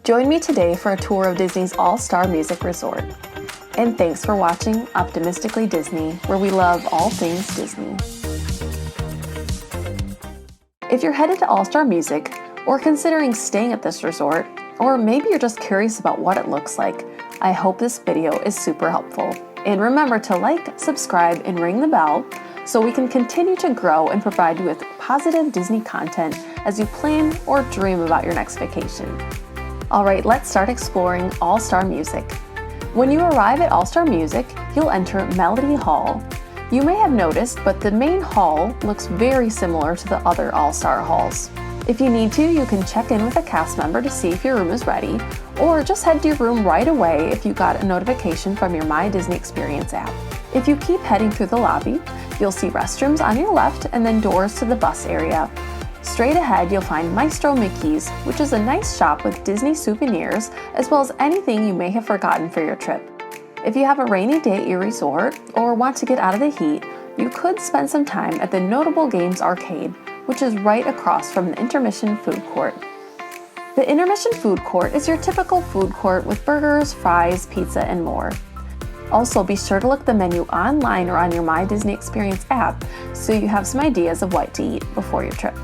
Join me today for a tour of Disney's All-Star Music Resort. And thanks for watching Optimistically Disney, where we love all things Disney. If you're headed to All-Star Music, or considering staying at this resort, or maybe you're just curious about what it looks like, I hope this video is super helpful. And remember to like, subscribe, and ring the bell so we can continue to grow and provide you with positive Disney content as you plan or dream about your next vacation. Alright, let's start exploring All-Star Music. When you arrive at All-Star Music, you'll enter Melody Hall. You may have noticed, but the main hall looks very similar to the other All-Star halls. If you need to, you can check in with a cast member to see if your room is ready, or just head to your room right away if you got a notification from your My Disney Experience app. If you keep heading through the lobby, you'll see restrooms on your left and then doors to the bus area. Straight ahead, you'll find Maestro Mickey's, which is a nice shop with Disney souvenirs, as well as anything you may have forgotten for your trip. If you have a rainy day at your resort, or want to get out of the heat, you could spend some time at the Notable Games Arcade, which is right across from the Intermission Food Court. The Intermission Food Court is your typical food court with burgers, fries, pizza, and more. Also, be sure to look the menu online or on your My Disney Experience app so you have some ideas of what to eat before your trip.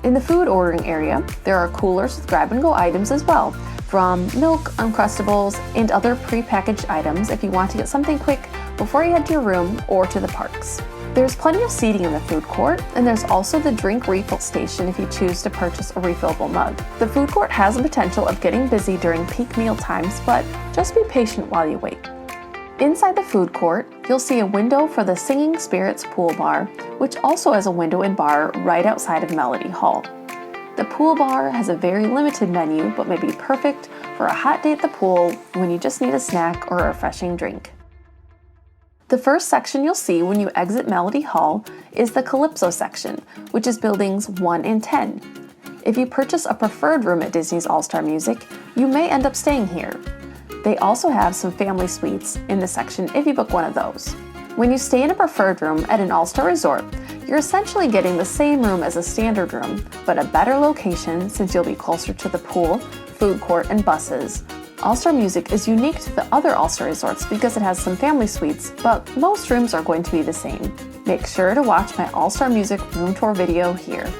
In the food ordering area, there are coolers with grab-and-go items as well, from milk, Uncrustables, and other pre-packaged items if you want to get something quick before you head to your room or to the parks. There's plenty of seating in the food court, and there's also the drink refill station if you choose to purchase a refillable mug. The food court has the potential of getting busy during peak meal times, but just be patient while you wait. Inside the food court, you'll see a window for the Singing Spirits pool bar, which also has a window and bar right outside of Melody Hall. The pool bar has a very limited menu, but may be perfect for a hot day at the pool when you just need a snack or a refreshing drink. The first section you'll see when you exit Melody Hall is the Calypso section, which is buildings 1 and 10. If you purchase a preferred room at Disney's All-Star Music, you may end up staying here. They also have some family suites in the section if you book one of those. When you stay in a preferred room at an All-Star resort, you're essentially getting the same room as a standard room, but a better location since you'll be closer to the pool, food court, and buses. All-Star Music is unique to the other All-Star resorts because it has some family suites, but most rooms are going to be the same. Make sure to watch my All-Star Music room tour video here.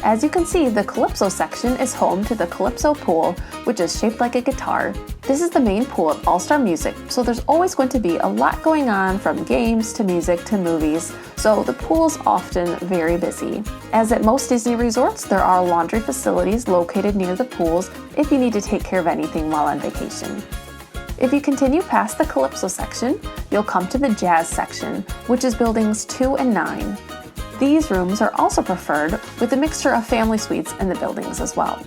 As you can see, the Calypso section is home to the Calypso pool, which is shaped like a guitar. This is the main pool of All-Star Music, so there's always going to be a lot going on from games to music to movies, so the pool's often very busy. As at most Disney resorts, there are laundry facilities located near the pools if you need to take care of anything while on vacation. If you continue past the Calypso section, you'll come to the Jazz section, which is buildings 2 and 9. These rooms are also preferred with a mixture of family suites in the buildings as well.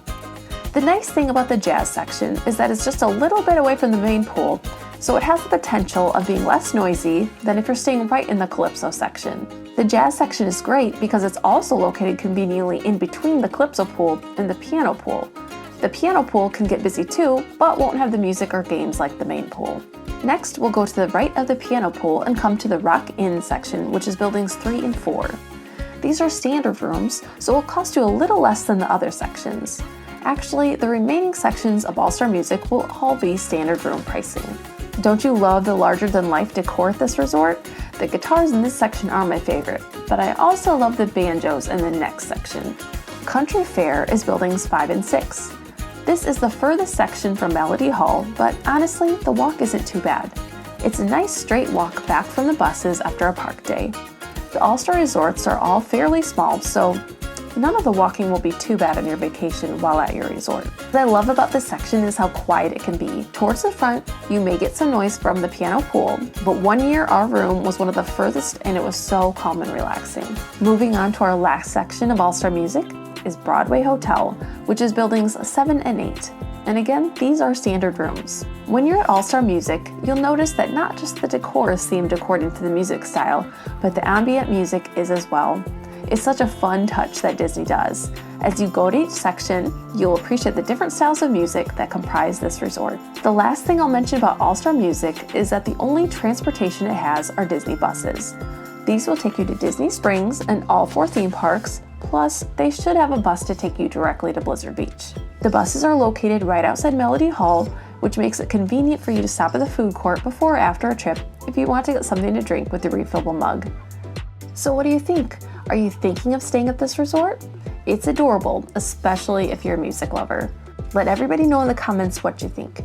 The nice thing about the Jazz section is that it's just a little bit away from the main pool, so it has the potential of being less noisy than if you're staying right in the Calypso section. The Jazz section is great because it's also located conveniently in between the Calypso pool and the piano pool. The piano pool can get busy too, but won't have the music or games like the main pool. Next, we'll go to the right of the piano pool and come to the Rock Inn section, which is buildings 3 and 4. These are standard rooms, so it will cost you a little less than the other sections. Actually, the remaining sections of All-Star Music will all be standard room pricing. Don't you love the larger-than-life decor at this resort? The guitars in this section are my favorite, but I also love the banjos in the next section. Country Fair is buildings 5 and 6. This is the furthest section from Melody Hall, but honestly, the walk isn't too bad. It's a nice straight walk back from the buses after a park day. The All-Star resorts are all fairly small, so none of the walking will be too bad on your vacation while at your resort. What I love about this section is how quiet it can be. Towards the front, you may get some noise from the piano pool, but one year our room was one of the furthest and it was so calm and relaxing. Moving on to our last section of All-Star Music is Broadway Hotel, which is buildings 7 and 8. And again, these are standard rooms. When you're at All-Star Music, you'll notice that not just the decor is themed according to the music style, but the ambient music is as well. It's such a fun touch that Disney does. As you go to each section, you'll appreciate the different styles of music that comprise this resort. The last thing I'll mention about All-Star Music is that the only transportation it has are Disney buses. These will take you to Disney Springs and all 4 theme parks, Plus, they should have a bus to take you directly to Blizzard Beach. The buses are located right outside Melody Hall, which makes it convenient for you to stop at the food court before or after a trip if you want to get something to drink with a refillable mug. So what do you think? Are you thinking of staying at this resort? It's adorable, especially if you're a music lover. Let everybody know in the comments what you think.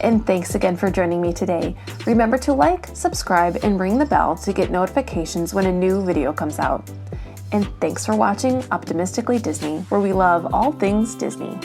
And thanks again for joining me today. Remember to like, subscribe, and ring the bell to get notifications when a new video comes out. And thanks for watching Optimistically Disney, where we love all things Disney.